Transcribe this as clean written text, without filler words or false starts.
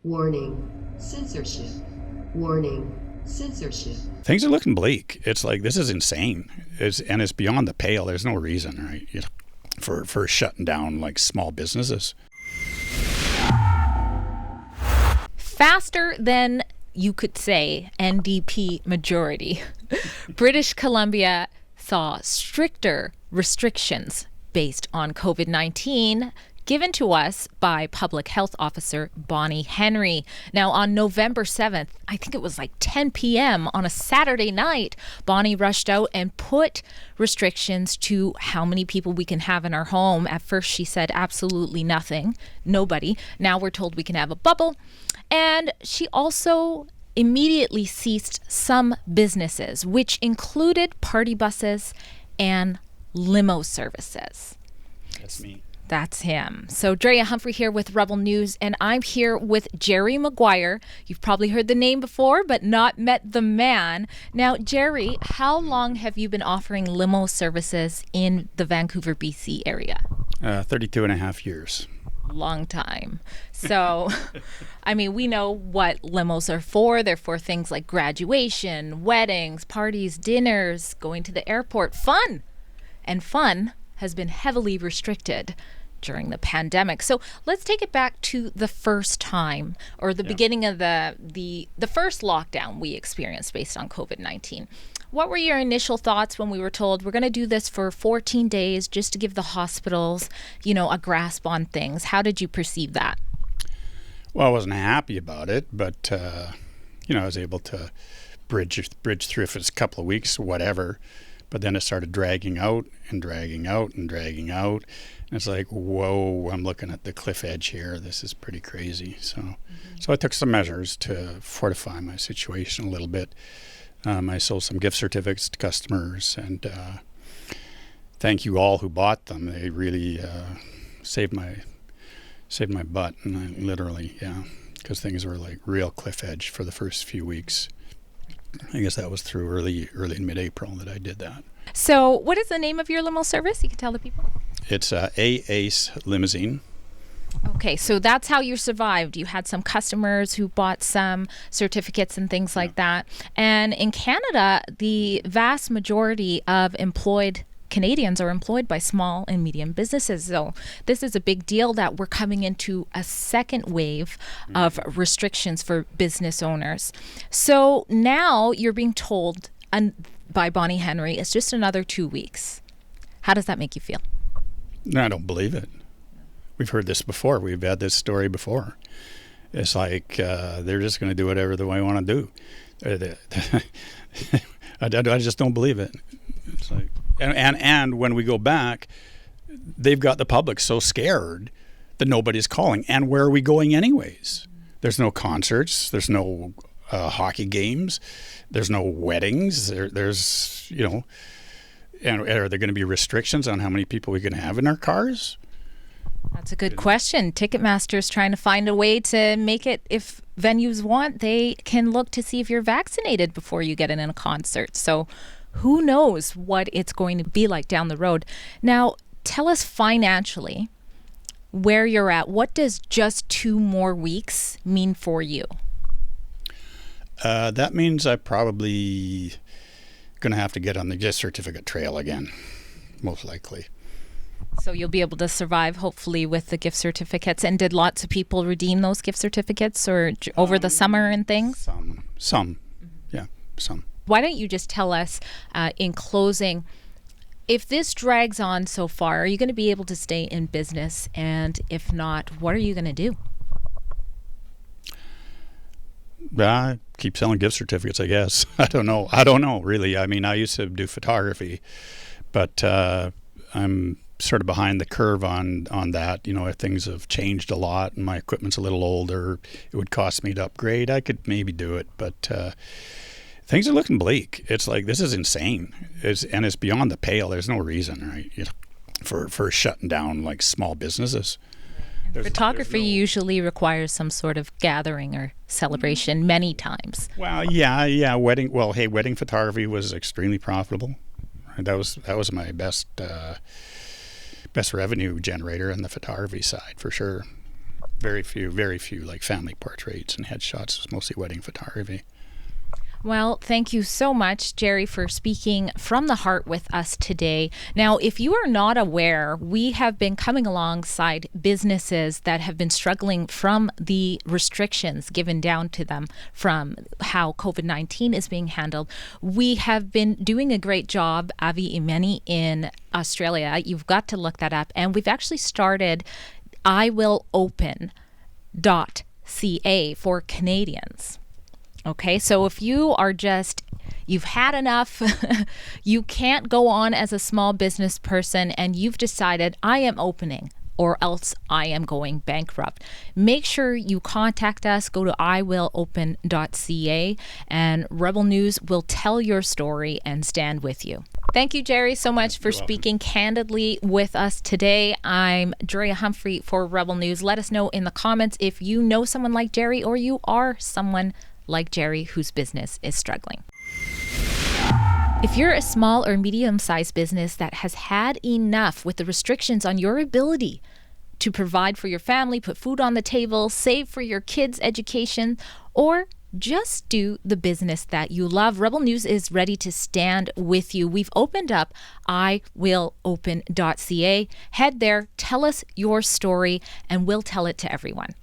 Warning, censorship. Warning, censorship. Things are looking bleak. It's like, this is insane. It's beyond the pale. There's no reason, right, for shutting down like small businesses. Faster than you could say NDP majority, British Columbia saw stricter restrictions based on COVID-19 given to us by Public Health Officer Bonnie Henry. Now, on November 7th, I think it was like 10 p.m. on a Saturday night, Bonnie rushed out and put restrictions to how many people we can have in our home. At first, she said absolutely nothing, nobody. Now we're told we can have a bubble. And she also immediately ceased some businesses, which included party buses and limo services. That's me. That's him. So Drea, Humphrey here with Rebel News, and I'm here with Gerry McGuire. You've probably heard the name before, but not met the man. Now, Gerry, how long have you been offering limo services in the Vancouver, BC area? 32 and a half years. Long time. So, I mean, we know what limos are for. They're for things like graduation, weddings, parties, dinners, going to the airport, fun. And fun has been heavily restricted during the pandemic. So let's take it back to the first time, or the beginning of the first lockdown we experienced based on COVID-19. What were your initial thoughts when we were told we're going to do this for 14 days just to give the hospitals, a grasp on things? How did you perceive that? Well, I wasn't happy about it, but I was able to bridge through if it's a couple of weeks, whatever. But then it started dragging out and dragging out and dragging out. And it's like, whoa, I'm looking at the cliff edge here. This is pretty crazy. So I took some measures to fortify my situation a little bit. I sold some gift certificates to customers, and thank you all who bought them. They really saved my butt, and I literally, because things were like real cliff edge for the first few weeks. I guess that was through early and mid-April that I did that. So what is the name of your limo service? You can tell the people. It's A-Ace Limousine. Okay, so that's how you survived. You had some customers who bought some certificates and things like that. And in Canada, the vast majority of employed Canadians are employed by small and medium businesses. So this is a big deal that we're coming into a second wave of restrictions for business owners. So now you're being told by Bonnie Henry it's just another 2 weeks. How does that make you feel? No, I don't believe it. We've heard this before. We've had this story before. It's like they're just going to do whatever they want to do. I just don't believe it. It's like, and when we go back, they've got the public so scared that nobody's calling. And where are we going anyways? There's no concerts. There's no hockey games. There's no weddings. There's, and are there going to be restrictions on how many people we can have in our cars? That's a good question. Ticketmaster's trying to find a way to make it, if venues want, they can look to see if you're vaccinated before you get in a concert. So who knows what it's going to be like down the road. Now, tell us financially where you're at. What does just 2 more weeks mean for you? That means I probably going to have to get on the gift certificate trail again, most likely. So you'll be able to survive, hopefully, with the gift certificates. And did lots of people redeem those gift certificates or over the summer and things? Some. Why don't you just tell us in closing, if this drags on so far, are you going to be able to stay in business? And if not, what are you going to do? I keep selling gift certificates, I guess. I don't know, really. I mean, I used to do photography, but I'm sort of behind the curve on that. Things have changed a lot and my equipment's a little older. It would cost me to upgrade. I could maybe do it, but things are looking bleak. It's like, this is insane. It's beyond the pale. There's no reason, right, for shutting down like small businesses. Photography usually requires some sort of gathering or celebration many times. Well, yeah. Wedding photography was extremely profitable. That was my best revenue generator on the photography side, for sure. very few like family portraits and headshots. It was mostly wedding photography. Well, thank you so much, Gerry, for speaking from the heart with us today. Now, if you are not aware, we have been coming alongside businesses that have been struggling from the restrictions given down to them from how COVID-19 is being handled. We have been doing a great job, Avi Imeni, in Australia. You've got to look that up. And we've actually started iwillopen.ca for Canadians. Okay, so if you've had enough, you can't go on as a small business person and you've decided, I am opening or else I am going bankrupt, make sure you contact us. Go to iwillopen.ca and Rebel News will tell your story and stand with you. Thank you, Gerry, so much for speaking candidly with us today. I'm Drea Humphrey for Rebel News. Let us know in the comments if you know someone like Gerry or you are someone like Gerry whose business is struggling. If you're a small or medium-sized business that has had enough with the restrictions on your ability to provide for your family, put food on the table, save for your kids' education, or just do the business that you love, Rebel News is ready to stand with you. We've opened up iwillopen.ca. Head there, tell us your story, and we'll tell it to everyone.